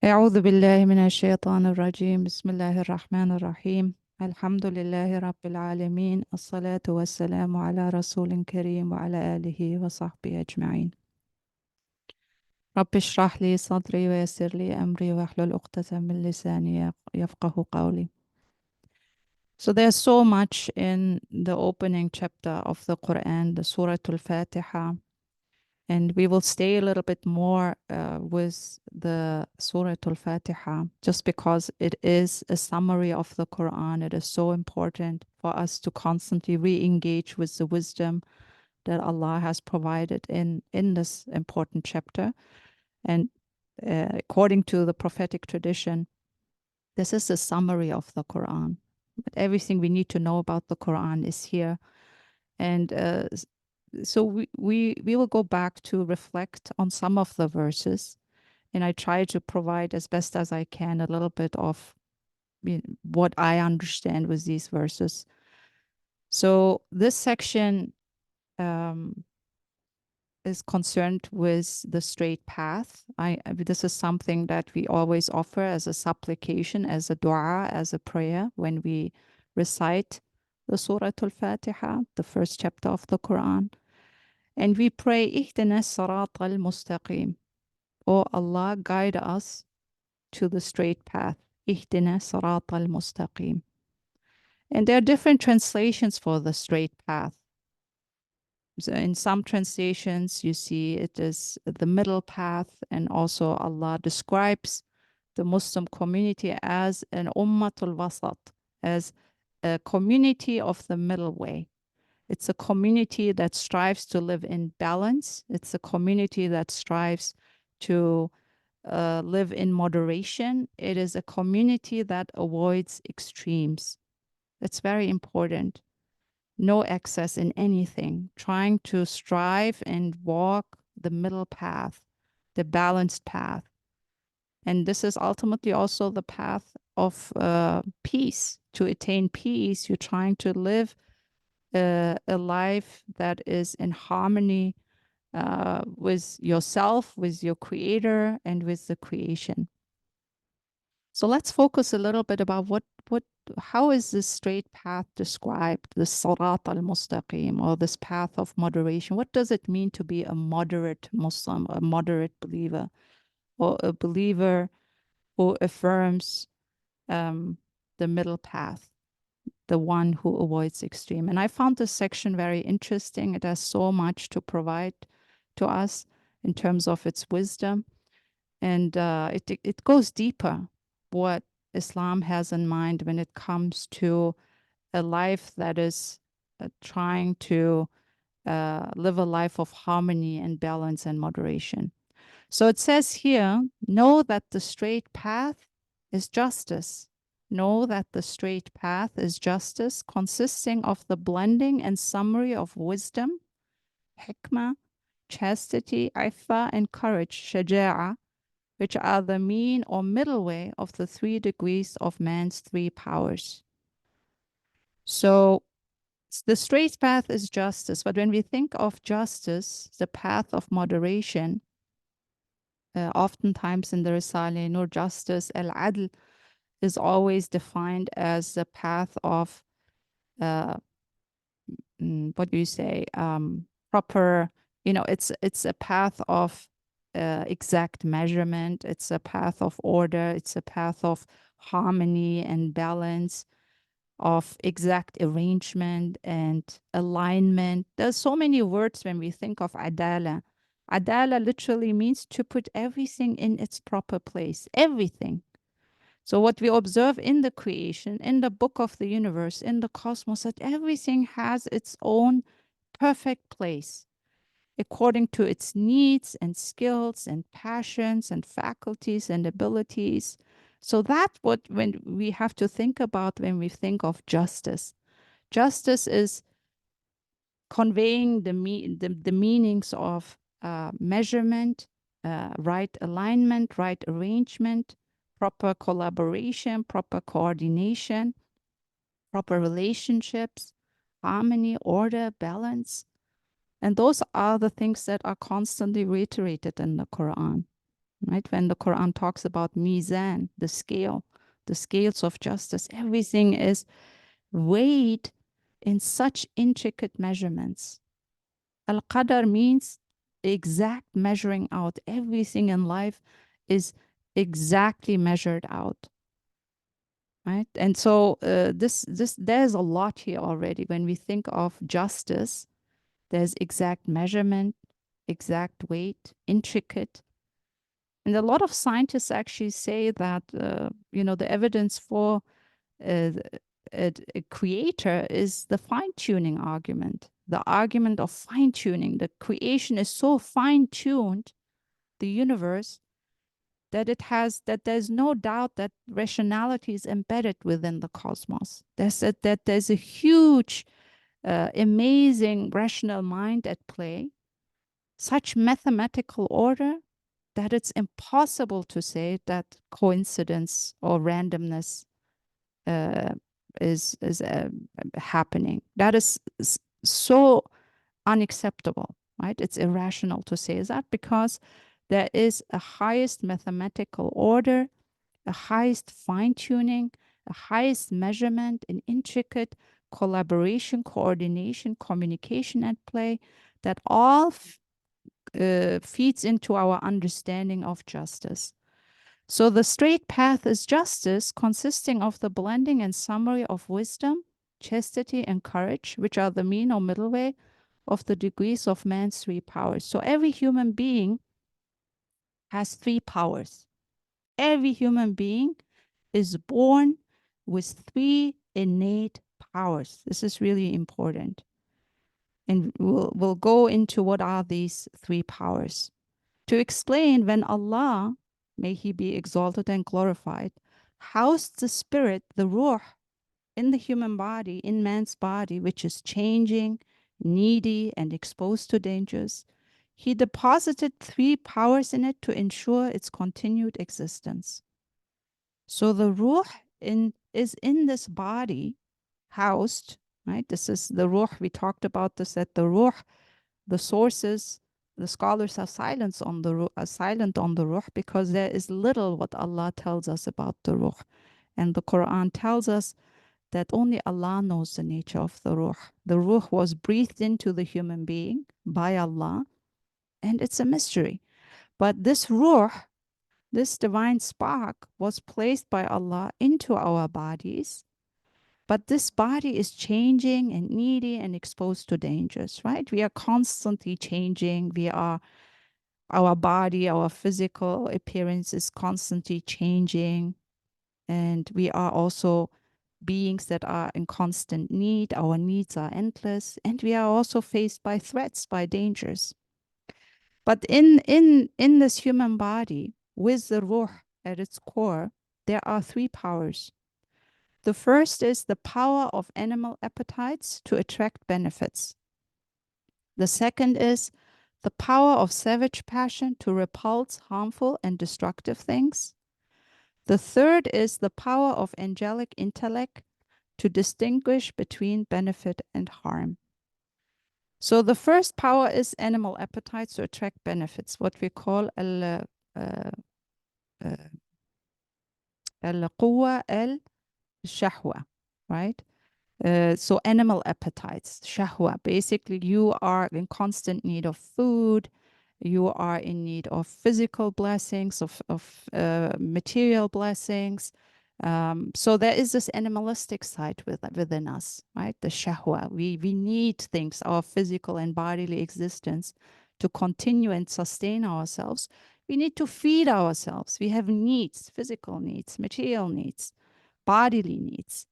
أعوذ بالله من الشيطان الرجيم بسم الله الرحمن الرحيم الحمد لله رب العالمين الصلاة والسلام على رسول كريم وعلى آله وصحبه أجمعين رب اشرح لي صدري ويسر لي أمري واحلل عقدة من لساني يفقه قولي. So there's so much in the opening chapter of the Quran, the Surah al-Fatiha. And we will stay a little bit more with the Surah al-Fatiha, just because it is a summary of the Quran. It is so important for us to constantly re-engage with the wisdom that Allah has provided in this important chapter. And according to the prophetic tradition, this is a summary of the Quran. But everything we need to know about the Quran is here. And so we will go back to reflect on some of the verses, and I try to provide as best as I can a little bit of what I understand with these verses. So this section is concerned with the straight path. This is something that we always offer as a supplication, as a dua, as a prayer when we recite the Surah al-Fatiha, the first chapter of the Quran. And we pray, اهدنا الصراط المستقيم. Oh Allah, guide us to the straight path. اهدنا الصراط المستقيم. And there are different translations for the straight path. So in some translations, you see it is the middle path, and also Allah describes the Muslim community as an ummatul wasat, as a community of the middle way. It's a community that strives to live in balance. It's a community that strives to live in moderation. It is a community that avoids extremes. It's very important. No excess in anything, trying to strive and walk the middle path, the balanced path. And this is ultimately also the path of peace. To attain peace, you're trying to live a life that is in harmony with yourself, with your creator, and with the creation. So let's focus a little bit about how is this straight path described, the sirat al-mustaqim, or this path of moderation? What does it mean to be a moderate Muslim, a moderate believer, or a believer who affirms the middle path, the one who avoids extreme? And I found this section very interesting. It has so much to provide to us in terms of its wisdom. And it goes deeper what Islam has in mind when it comes to a life that is trying to live a life of harmony and balance and moderation. So it says here, know that the straight path is justice. Know that the straight path is justice, consisting of the blending and summary of wisdom, hikmah, chastity, ifa, and courage, shaja'a, which are the mean or middle way of the 3 degrees of man's 3 powers. So the straight path is justice, but when we think of justice, the path of moderation, oftentimes in the Risale-i Nur, justice, al-adl, is always defined as the path of, what do you say, proper, it's a path of exact measurement. It's a path of order. It's a path of harmony and balance, of exact arrangement and alignment. There's so many words when we think of adala. Adala literally means to put everything in its proper place, everything. So what we observe in the creation, in the book of the universe, in the cosmos, that everything has its own perfect place according to its needs and skills and passions and faculties and abilities. So that's when we have to think about when we think of justice. Justice is conveying the meanings of measurement, right alignment, right arrangement, proper collaboration, proper coordination, proper relationships, harmony, order, balance. And those are the things that are constantly reiterated in the Quran. right? When the Quran talks about mizan, the scale, the scales of justice, everything is weighed in such intricate measurements. Al-Qadar means exact measuring out. Everything in life is exactly measured out, right? And so there's a lot here already. When we think of justice, there's exact measurement, exact weight, intricate. And a lot of scientists actually say that, the evidence for uh, a creator is the fine-tuning argument, the argument of fine-tuning. The creation is so fine-tuned, the universe, that there's no doubt that rationality is embedded within the cosmos. That there's a huge, amazing rational mind at play, such mathematical order that it's impossible to say that coincidence or randomness uh, is happening. That is so unacceptable, right? It's irrational to say that, because there is a highest mathematical order, a highest fine-tuning, a highest measurement, an intricate collaboration, coordination, communication at play that all feeds into our understanding of justice. So the straight path is justice, consisting of the blending and summary of wisdom, chastity, and courage, which are the mean or middle way of the degrees of man's three powers. So every human being has three powers. Every human being is born with three innate powers. This is really important. And we'll go into what are these three powers. To explain, when Allah, may He be exalted and glorified, housed the spirit, the ruh, in the human body, in man's body, which is changing, needy, and exposed to dangers, He deposited three powers in it to ensure its continued existence. So the ruh is in this body, housed, right? This is the ruh. We talked about this, that the ruh, the sources, the scholars are silent on the ruh, because there is little what Allah tells us about the ruh. And the Quran tells us that only Allah knows the nature of the ruh. The ruh was breathed into the human being by Allah, and it's a mystery. But this ruh, this divine spark, was placed by Allah into our bodies. But this body is changing and needy and exposed to dangers, right? We are constantly changing. Our body, our physical appearance is constantly changing. And we are also beings that are in constant need. Our needs are endless. And we are also faced by threats, by dangers. But in this human body, with the ruh at its core, there are three powers. The first is the power of animal appetites to attract benefits. The second is the power of savage passion to repulse harmful and destructive things. The third is the power of angelic intellect to distinguish between benefit and harm. So the first power is animal appetites to attract benefits, what we call al-quwa al-shahwa, right? So animal appetites, shahwa. Basically, you are in constant need of food. You are in need of physical blessings, of material blessings. So there is this animalistic side within us, right? The shahwa. We need things, our physical and bodily existence, to continue and sustain ourselves. We need to feed ourselves. We have needs, physical needs, material needs, bodily needs.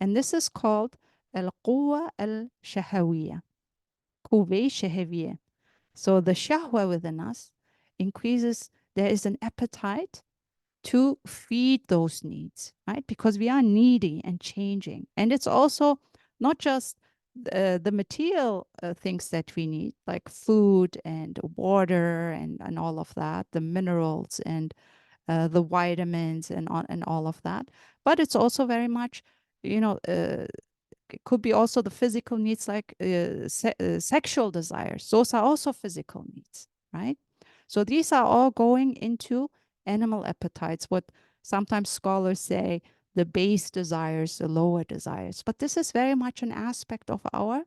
And this is called al-quwa al-shahawiyya, quwway shahawiyya. So the shahwa within us increases. There is an appetite to feed those needs, right? Because we are needy and changing. And it's also not just the material things that we need, like food and water and all of that, the minerals and the vitamins and all of that. But it's also very much, it could be also the physical needs, like sexual desires. Those are also physical needs, right? So these are all going into animal appetites, what sometimes scholars say the base desires, the lower desires. But this is very much an aspect of our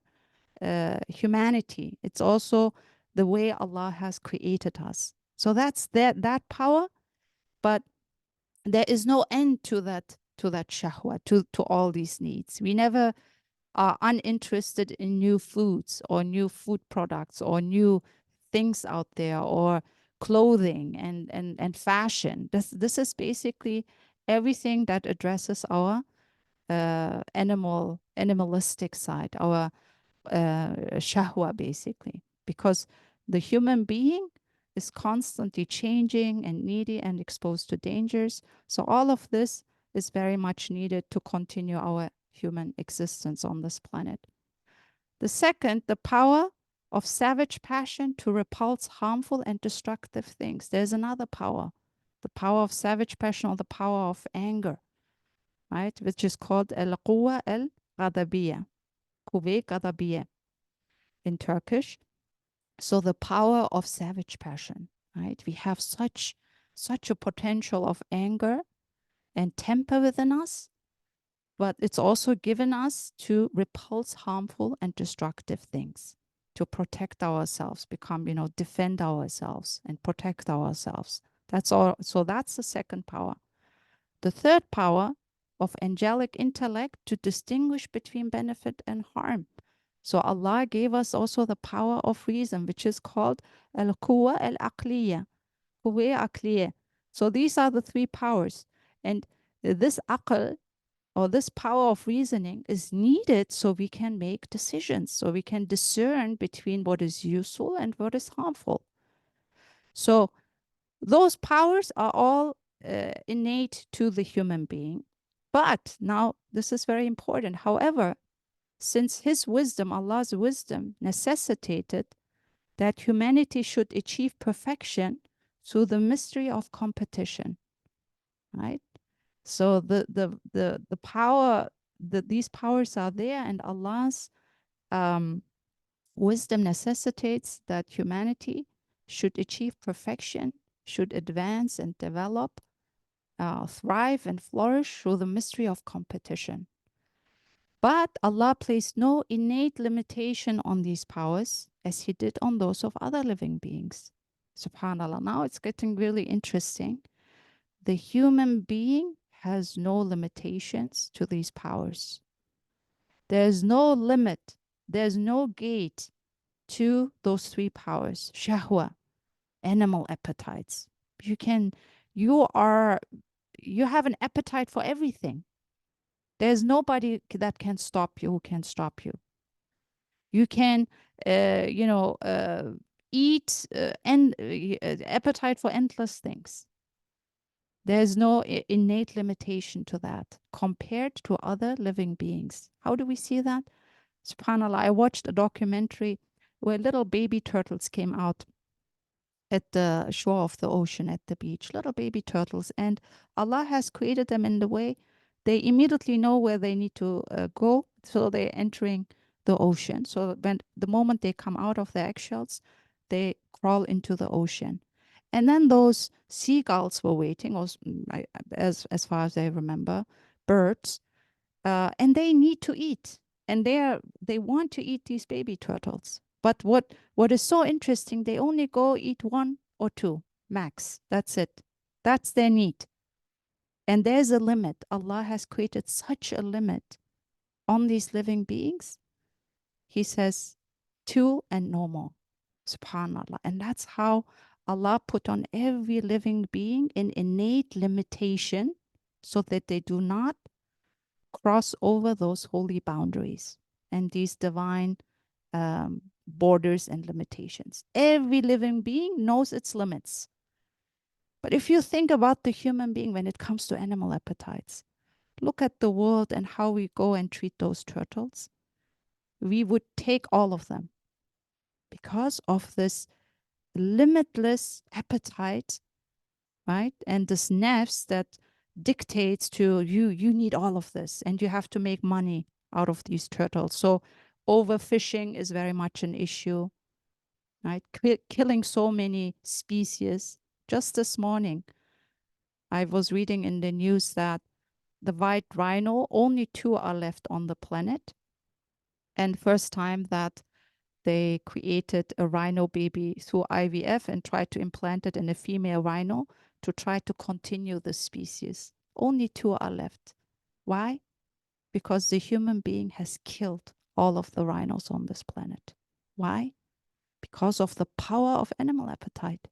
humanity. It's also the way Allah has created us. So that's that power, but there is no end to that shahwa, to all these needs. We never are uninterested in new foods or new food products or new things out there or clothing and fashion. This is basically everything that addresses our animalistic side, our shahwa, basically, because the human being is constantly changing and needy and exposed to dangers. So all of this is very much needed to continue our human existence on this planet. The second, the power of savage passion to repulse harmful and destructive things. There's another power, the power of savage passion, or the power of anger, right? Which is called al-quwa al-ghadabiyya, kuvve ghadabiyya in Turkish. So the power of savage passion, right? We have such a potential of anger and temper within us, but it's also given us to repulse harmful and destructive things, to protect ourselves, defend ourselves and protect ourselves. That's all. So that's the second power. The third power of angelic intellect to distinguish between benefit and harm. So Allah gave us also the power of reason, which is called al-quwa al-aqliya, quwa aqliya. So these are the three powers. And this aql, or this power of reasoning, is needed so we can make decisions, so we can discern between what is useful and what is harmful. So those powers are all innate to the human being. But now this is very important. However, since his wisdom, Allah's wisdom, necessitated that humanity should achieve perfection through the mystery of competition, right? So the power, these powers are there, and Allah's wisdom necessitates that humanity should achieve perfection, should advance and develop, thrive and flourish through the mystery of competition. But Allah placed no innate limitation on these powers as He did on those of other living beings. SubhanAllah. Now it's getting really interesting. The human being has no limitations to these powers. There's no limit, there's no gate to those three powers. Shahwa, animal appetites. You have an appetite for everything. There's nobody that can stop you, who can stop you. You can, eat appetite for endless things. There's no innate limitation to that compared to other living beings. How do we see that? SubhanAllah, I watched a documentary where little baby turtles came out at the shore of the ocean, at the beach, little baby turtles. And Allah has created them in the way they immediately know where they need to go. So they're entering the ocean. So when the moment they come out of the eggshells, they crawl into the ocean. And then those seagulls were waiting, or as far as I remember, birds, and they need to eat. And they want to eat these baby turtles. But what is so interesting, they only go eat one or two, max. That's it. That's their need. And there's a limit. Allah has created such a limit on these living beings. He says, two and no more. SubhanAllah. And that's how Allah put on every living being an innate limitation so that they do not cross over those holy boundaries and these divine borders and limitations. Every living being knows its limits. But if you think about the human being when it comes to animal appetites, look at the world and how we go and treat those turtles. We would take all of them because of this limitless appetite, right? And this nafs that dictates to you, you need all of this and you have to make money out of these turtles. So overfishing is very much an issue. right? Killing so many species. Just this morning, I was reading in the news that the white rhino, only 2 are left on the planet. And first time that they created a rhino baby through IVF and tried to implant it in a female rhino to try to continue the species. Only 2 are left. Why? Because the human being has killed all of the rhinos on this planet. Why? Because of the power of animal appetite.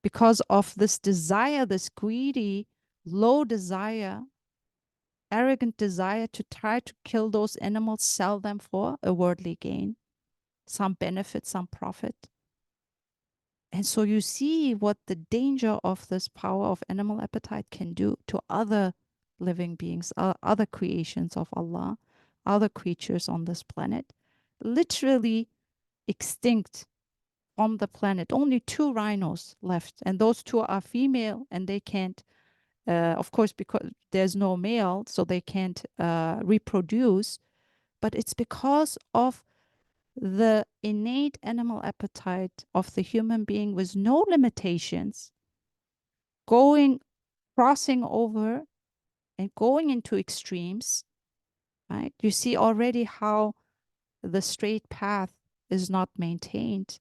Because of this desire, this greedy, low desire, arrogant desire to try to kill those animals, sell them for a worldly gain, some benefit, some profit. And so you see what the danger of this power of animal appetite can do to other living beings, other creations of Allah, other creatures on this planet, literally extinct from the planet. Only 2 rhinos left, and those 2 are female, and they can't, of course, because there's no male, so they can't reproduce. But it's because of the innate animal appetite of the human being with no limitations, crossing over and going into extremes, right? You see already how the straight path is not maintained,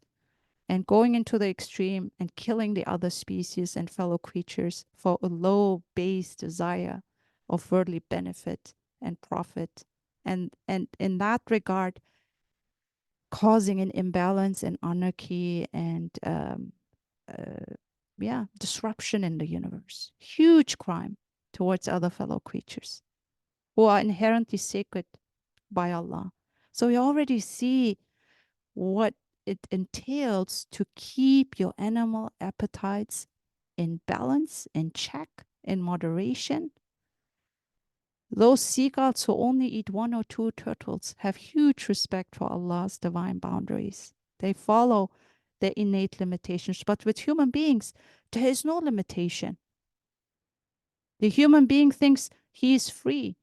and going into the extreme and killing the other species and fellow creatures for a low base desire of worldly benefit and profit. And in that regard, causing an imbalance and anarchy and disruption in the universe. Huge crime towards other fellow creatures who are inherently sacred by Allah. So you already see what it entails to keep your animal appetites in balance, in check, in moderation. Those seagulls who only eat 1 or 2 turtles have huge respect for Allah's divine boundaries. They follow their innate limitations. But with human beings, there is no limitation. The human being thinks he is free,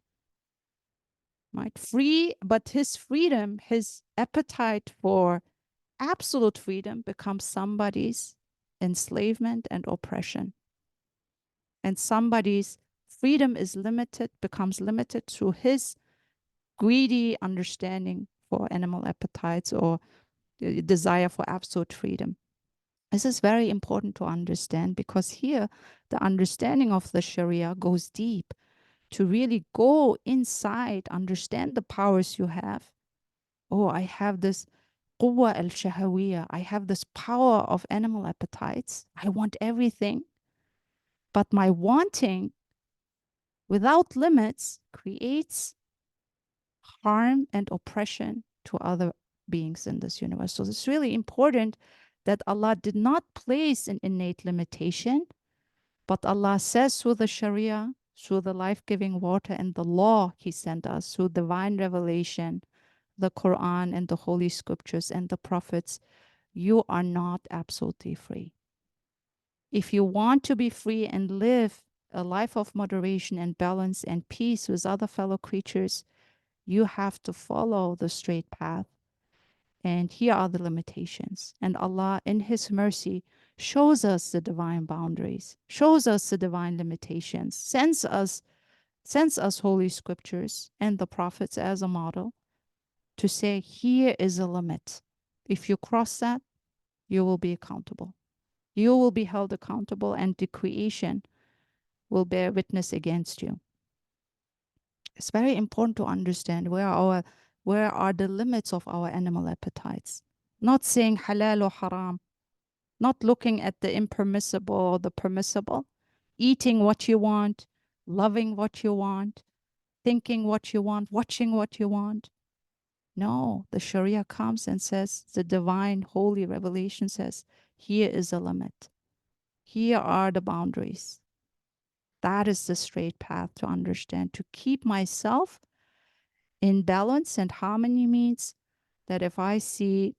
right? Free, but his freedom, his appetite for absolute freedom becomes somebody's enslavement and oppression. And somebody's freedom is limited, becomes limited through his greedy understanding for animal appetites or desire for absolute freedom. This is very important to understand, because here the understanding of the Sharia goes deep to really go inside, understand the powers you have. Oh, I have this quwwa al-shahawiyya. I have this power of animal appetites. I want everything. But my wanting without limits creates harm and oppression to other beings in this universe. So it's really important that Allah did not place an innate limitation, but Allah says through the Sharia, through the life-giving water and the law He sent us, through divine revelation, the Quran and the Holy Scriptures and the prophets, you are not absolutely free. If you want to be free and live a life of moderation and balance and peace with other fellow creatures, you have to follow the straight path. And here are the limitations. And Allah, in His mercy, shows us the divine boundaries, shows us the divine limitations, sends us Holy Scriptures and the prophets as a model to say, here is a limit. If you cross that, you will be accountable. You will be held accountable, and the creation will bear witness against you. It's very important to understand where are the limits of our animal appetites. Not saying halal or haram, not looking at the impermissible or the permissible, eating what you want, loving what you want, thinking what you want, watching what you want. No, the Sharia comes and says, the divine holy revelation says, here is a limit. Here are the boundaries. That is the straight path to understand. To keep myself in balance and harmony means that if I see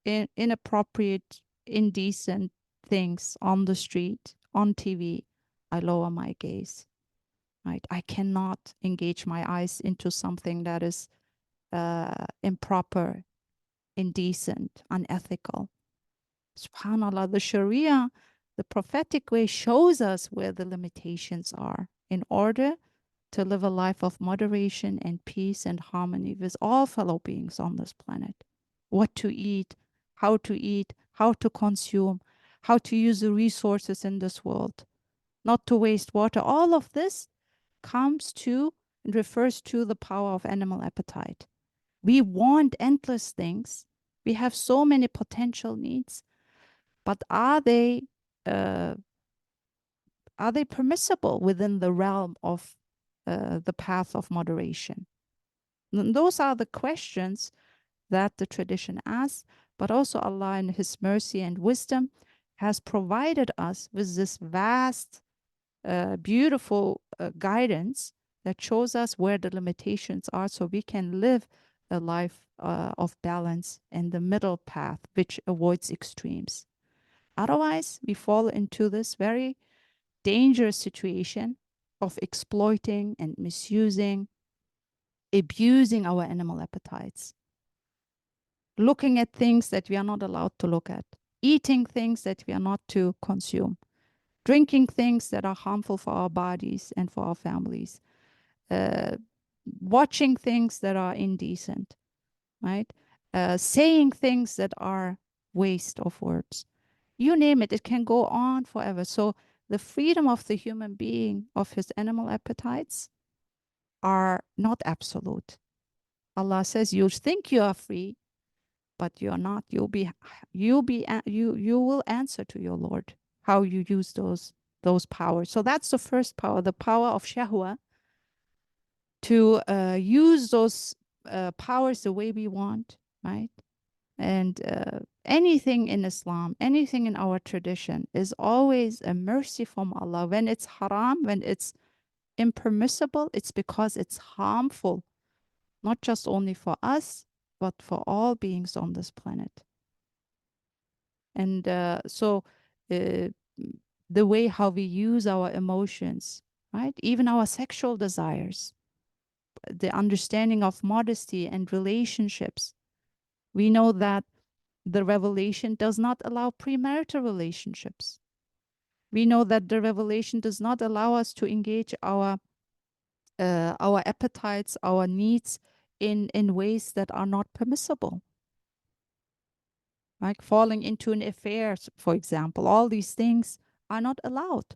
inappropriate, indecent things on the street, on TV, I lower my gaze. Right? I cannot engage my eyes into something that is improper, indecent, unethical. SubhanAllah, the Sharia, the prophetic way shows us where the limitations are in order to live a life of moderation and peace and harmony with all fellow beings on this planet. What to eat, how to consume, how to use the resources in this world, not to waste water. All of this comes to and refers to the power of animal appetite. We want endless things. We have so many potential needs, but are they permissible within the realm of the path of moderation? And those are the questions that the tradition asks, but also Allah in His mercy and wisdom has provided us with this vast, beautiful guidance that shows us where the limitations are so we can live a life of balance and the middle path, which avoids extremes. Otherwise, we fall into this very dangerous situation of exploiting and misusing, abusing our animal appetites, looking at things that we are not allowed to look at, eating things that we are not to consume, drinking things that are harmful for our bodies and for our families, watching things that are indecent, right? Saying things that are waste of words. You name it, it can go on forever. So the freedom of the human being of his animal appetites are not absolute. Allah says you think you are free, but you're not. You will answer to your Lord how you use those powers. So that's the first power, the power of shahwa, to use those powers the way we want, right? And anything in Islam, anything in our tradition is always a mercy from Allah. When it's haram, when it's impermissible, it's because it's harmful, not just only for us, but for all beings on this planet. And so the way how we use our emotions, right? Even our sexual desires, the understanding of modesty and relationships. We know that the revelation does not allow premarital relationships. We know that the revelation does not allow us to engage our appetites, our needs in ways that are not permissible. Like falling into an affair, for example, all these things are not allowed,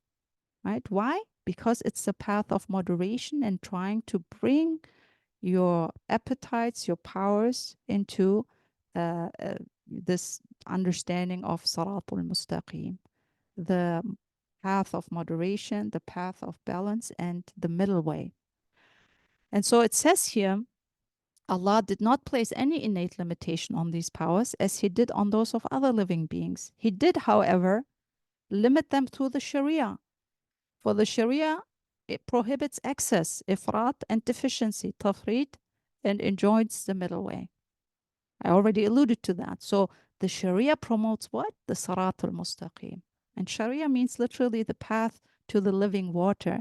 right? Why? Because it's a path of moderation and trying to bring your appetites, your powers into this understanding of sirat al-mustaqim, the path of moderation, the path of balance, and the middle way. And so it says here, Allah did not place any innate limitation on these powers as He did on those of other living beings. He did, however, limit them through the Sharia. For the Sharia, it prohibits excess, ifrat, and deficiency, tafrit, and enjoins the middle way. I already alluded to that. So the Sharia promotes what? The sirat al-mustaqim. And Sharia means literally the path to the living water.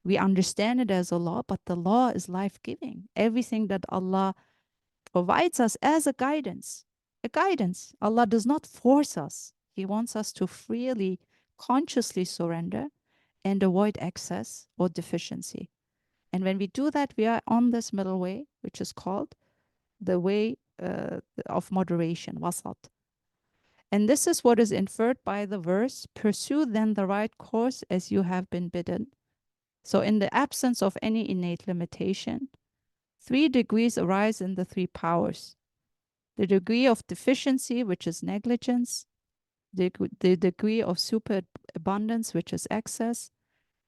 We understand it as a law, but the law is life-giving. Everything that Allah provides us as a guidance. Allah does not force us. He wants us to freely, consciously surrender and avoid excess or deficiency. And when we do that, we are on this middle way, which is called the way of moderation, wasat. And this is what is inferred by the verse, pursue then the right course as you have been bidden. So in the absence of any innate limitation, 3 degrees arise in the 3 powers. The degree of deficiency, which is negligence, the degree of superabundance, which is excess,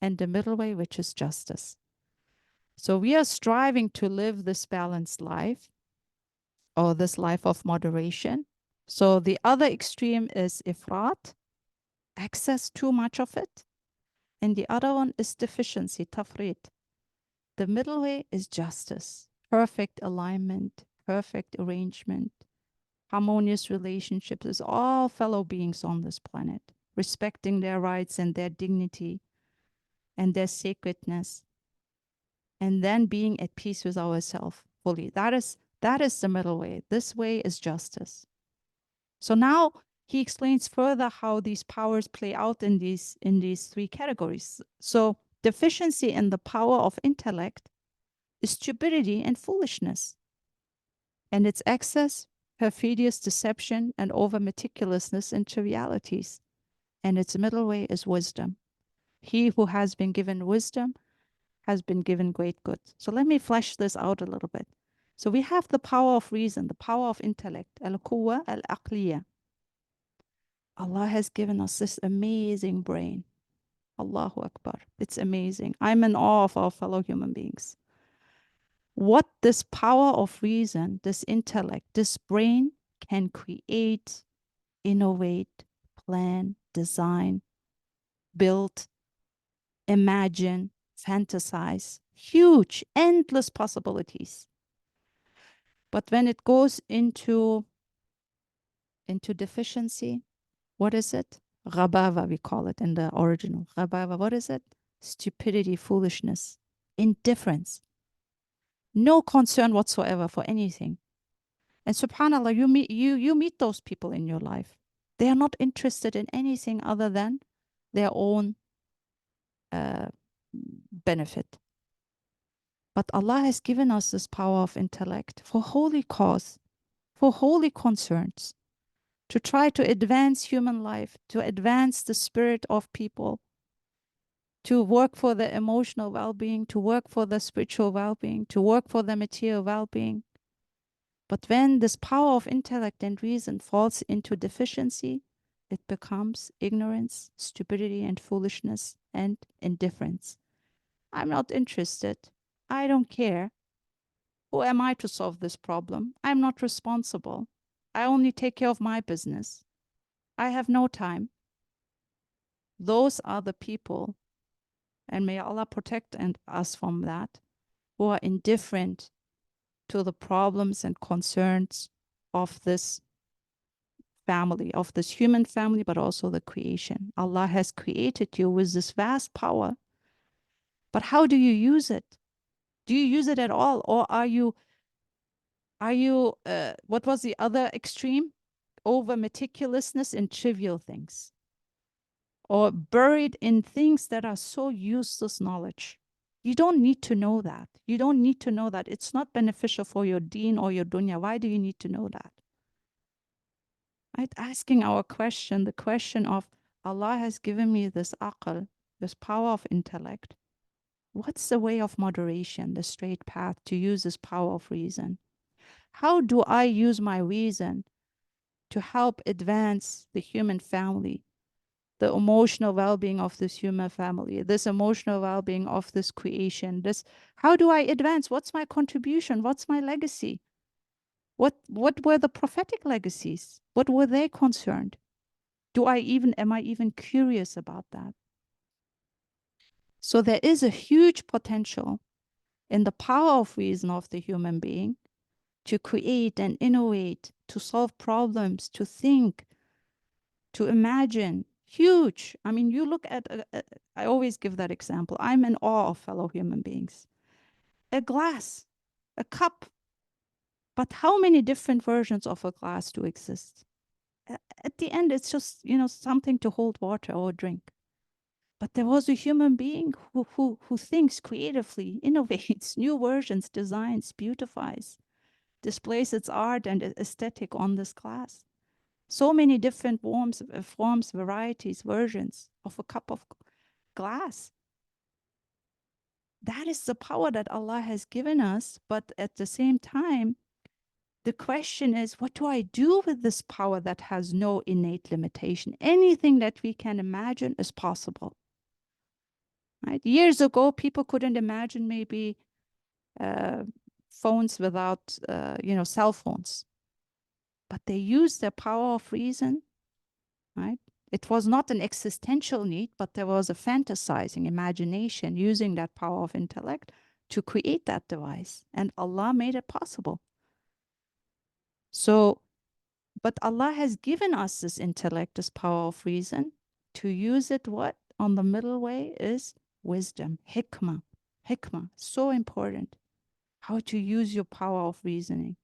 and the middle way, which is justice. So we are striving to live this balanced life, or this life of moderation. So the other extreme is ifrat, excess, too much of it. And the other one is deficiency, tafrit. The middle way is justice, perfect alignment, perfect arrangement, harmonious relationships with all fellow beings on this planet, respecting their rights and their dignity and their sacredness, and then being at peace with ourselves fully. That is That is the middle way. This way is justice. So now he explains further how these powers play out in these three categories. So deficiency in the power of intellect is stupidity and foolishness. And its excess, perfidious deception, and over meticulousness and trivialities. And its middle way is wisdom. He who has been given wisdom has been given great good. So let me flesh this out a little bit. So we have the power of reason, the power of intellect, al-quwwa al-aqliya. Allah has given us this amazing brain. Allahu Akbar. It's amazing. I'm in awe of our fellow human beings. What this power of reason, this intellect, this brain can create, innovate, plan, design, build, imagine, fantasize, huge, endless possibilities. But when it goes into deficiency, what is it? Ghabava, we call it in the original. Ghabava, what is it? Stupidity, foolishness, indifference, no concern whatsoever for anything. And subhanAllah, you meet those people in your life. They are not interested in anything other than their own benefit. But Allah has given us this power of intellect for holy cause, for holy concerns, to try to advance human life, to advance the spirit of people, to work for the emotional well-being, to work for the spiritual well-being, to work for the material well-being. But when this power of intellect and reason falls into deficiency, it becomes ignorance, stupidity, and foolishness, and indifference. I'm not interested. I don't care. Who am I to solve this problem? I'm not responsible. I only take care of my business. I have no time. Those are the people, and may Allah protect us from that, who are indifferent to the problems and concerns of this family, of this human family, but also the creation. Allah has created you with this vast power. But how do you use it? Do you use it at all? Or are you, what was the other extreme? Over meticulousness in trivial things. Or buried in things that are so useless knowledge. You don't need to know that. You don't need to know that. It's not beneficial for your deen or your dunya. Why do you need to know that? Right? Asking our question, the question of Allah has given me this aql, this power of intellect. What's the way of moderation, the straight path to use this power of reason? How do I use my reason to help advance the human family, the emotional well-being of this human family, this emotional well-being of this creation? How do I advance? What's my contribution? What's my legacy? What were the prophetic legacies? What were they concerned? Am I even curious about that? So there is a huge potential in the power of reason of the human being to create and innovate, to solve problems, to think, to imagine. Huge. I mean, you look at, I always give that example. I'm in awe of fellow human beings. A glass, a cup. But how many different versions of a glass do exist? At the end, it's just, something to hold water or drink. But there was a human being who thinks creatively, innovates new versions, designs, beautifies, displays its art and aesthetic on this glass. So many different forms, varieties, versions of a cup of glass. That is the power that Allah has given us. But at the same time, the question is, what do I do with this power that has no innate limitation? Anything that we can imagine is possible. Right? Years ago, people couldn't imagine maybe phones without, cell phones. But they used their power of reason, right? It was not an existential need, but there was a fantasizing imagination using that power of intellect to create that device. And Allah made it possible. So, but Allah has given us this intellect, this power of reason. To use it, what? On the middle way is wisdom, hikmah. Hikmah, so important. How to use your power of reasoning.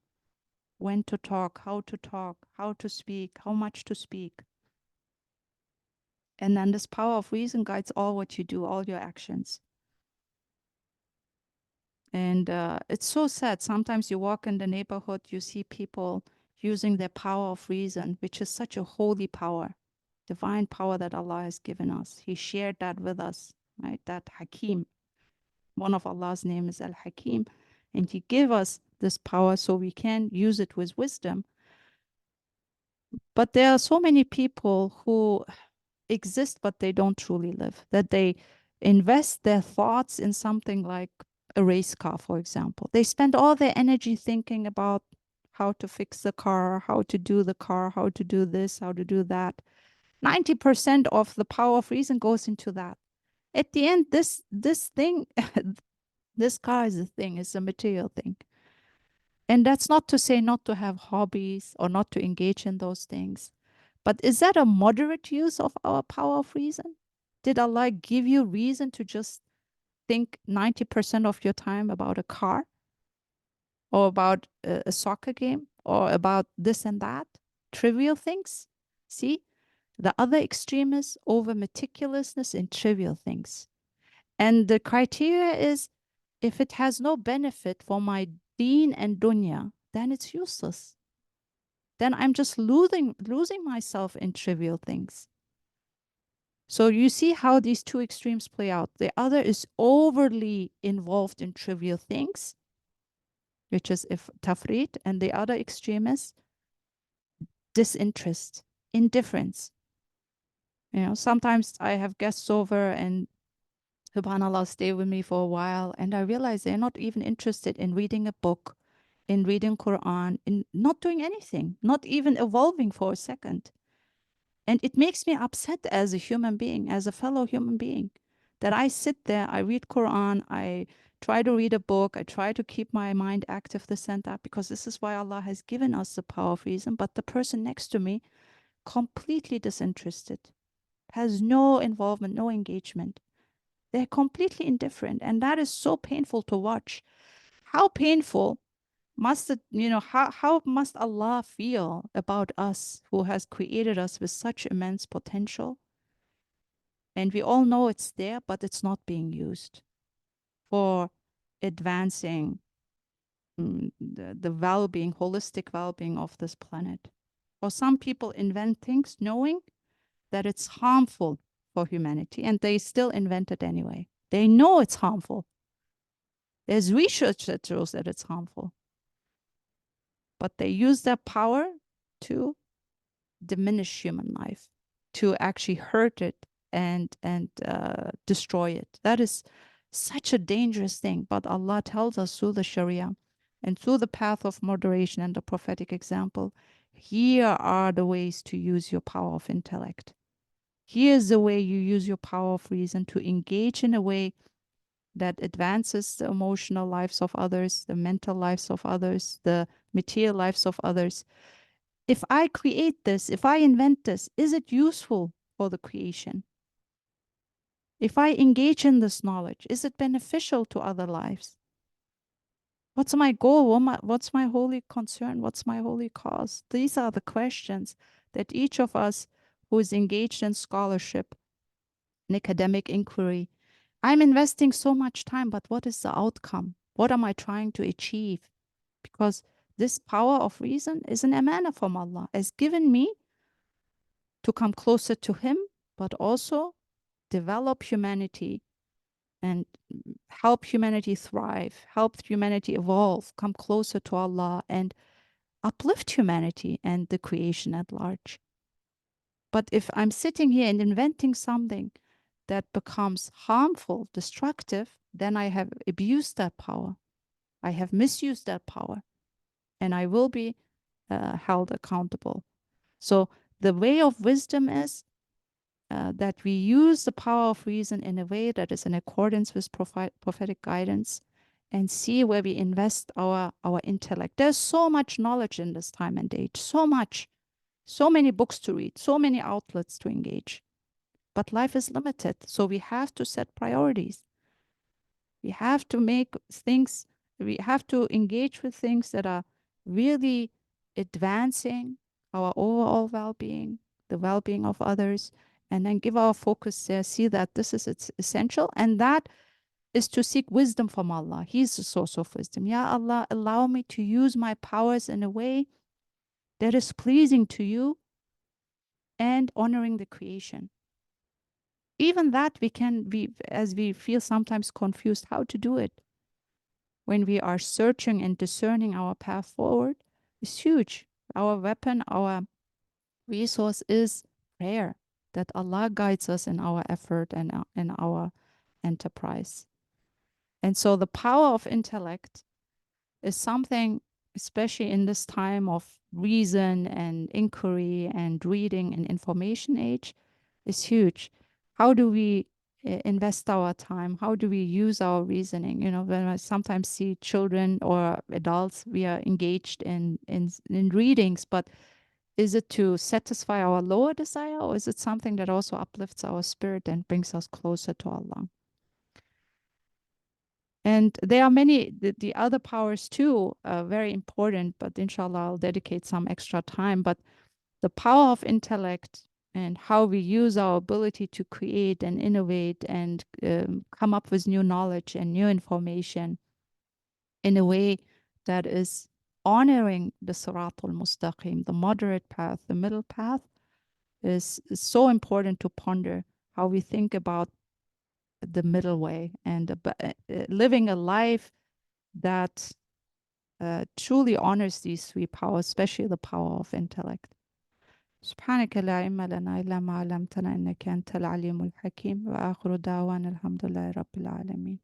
when to talk, how to speak, how much to speak. And then this power of reason guides all what you do, all your actions. And it's so sad. Sometimes you walk in the neighborhood, you see people using their power of reason, which is such a holy power, divine power that Allah has given us. He shared that with us, right? That Hakim. One of Allah's name is Al-Hakim. And He gave us this power so we can use it with wisdom. But there are so many people who exist, but they don't truly live, that they invest their thoughts in something like a race car, for example. They spend all their energy thinking about how to fix the car, how to do the car, how to do this, how to do that. 90% of the power of reason goes into that. At the end, this thing, this car is a thing, it's a material thing. And that's not to say not to have hobbies or not to engage in those things. But is that a moderate use of our power of reason? Did Allah give you reason to just think 90% of your time about a car or about a soccer game or about this and that? Trivial things? See, the other extreme is over meticulousness in trivial things. And the criteria is if it has no benefit for my deen and dunya, then it's useless. Then I'm just losing myself in trivial things. So you see how these two extremes play out. The other is overly involved in trivial things, which is if tafrit, and the other extreme is disinterest, indifference. You know, sometimes I have guests over and subhanAllah stay with me for a while, and I realize they're not even interested in reading a book, in reading Quran, in not doing anything, not even evolving for a second. And it makes me upset as a human being, as a fellow human being, that I sit there, I read Quran, I try to read a book, I try to keep my mind active, this and that, because this is why Allah has given us the power of reason. But the person next to me, completely disinterested, has no involvement, no engagement. They're completely indifferent. And that is so painful to watch. How painful must it, how must Allah feel about us who has created us with such immense potential? And we all know it's there, but it's not being used for advancing the well-being, holistic well-being of this planet. Or some people invent things knowing that it's harmful for humanity, and they still invent it anyway. They know it's harmful. There's research that shows that it's harmful. But they use their power to diminish human life, to actually hurt it and destroy it. That is such a dangerous thing. But Allah tells us through the Sharia and through the path of moderation and the prophetic example, here are the ways to use your power of intellect. Here's the way you use your power of reason to engage in a way that advances the emotional lives of others, the mental lives of others, the material lives of others. If I create this, if I invent this, is it useful for the creation? If I engage in this knowledge, is it beneficial to other lives? What's my goal? What's my holy concern? What's my holy cause? These are the questions that each of us who is engaged in scholarship, in academic inquiry, I'm investing so much time, but what is the outcome? What am I trying to achieve? Because this power of reason is an amana from Allah, has given me to come closer to Him, but also develop humanity and help humanity thrive, help humanity evolve, come closer to Allah, and uplift humanity and the creation at large. But if I'm sitting here and inventing something that becomes harmful, destructive, then I have abused that power. I have misused that power, and I will be held accountable. So the way of wisdom is that we use the power of reason in a way that is in accordance with prophetic guidance and see where we invest our intellect. There's so much knowledge in this time and age, so much, so many books to read, so many outlets to engage. But life is limited, so we have to set priorities. We have to make things, we have to engage with things that are really advancing our overall well-being, the well-being of others, and then give our focus there, see that this is it's essential, and that is to seek wisdom from Allah. He's the source of wisdom. Ya Allah, allow me to use my powers in a way that is pleasing to you and honoring the creation. Even that we can be, as we feel sometimes confused how to do it. When we are searching and discerning our path forward, is huge. Our weapon, our resource is prayer, that Allah guides us in our effort and in our enterprise. And so the power of intellect is something, especially in this time of reason and inquiry and reading and information age, is huge. How do we invest our time? How do we use our reasoning? You know, when I sometimes see children or adults, we are engaged in readings, but is it to satisfy our lower desire, or is it something that also uplifts our spirit and brings us closer to Allah? And there are many, the other powers too, very important, but inshallah, I'll dedicate some extra time. But the power of intellect and how we use our ability to create and innovate and come up with new knowledge and new information in a way that is honoring the sirat al-mustaqim, the moderate path, the middle path, is so important to ponder how we think about the middle way and living a life that truly honors these three powers, especially the power of intellect. سبحانك لا علم لنا إلا ما علمتنا إنك أنت العليم الحكيم وآخر دعوانا الحمد لله رب العالمين.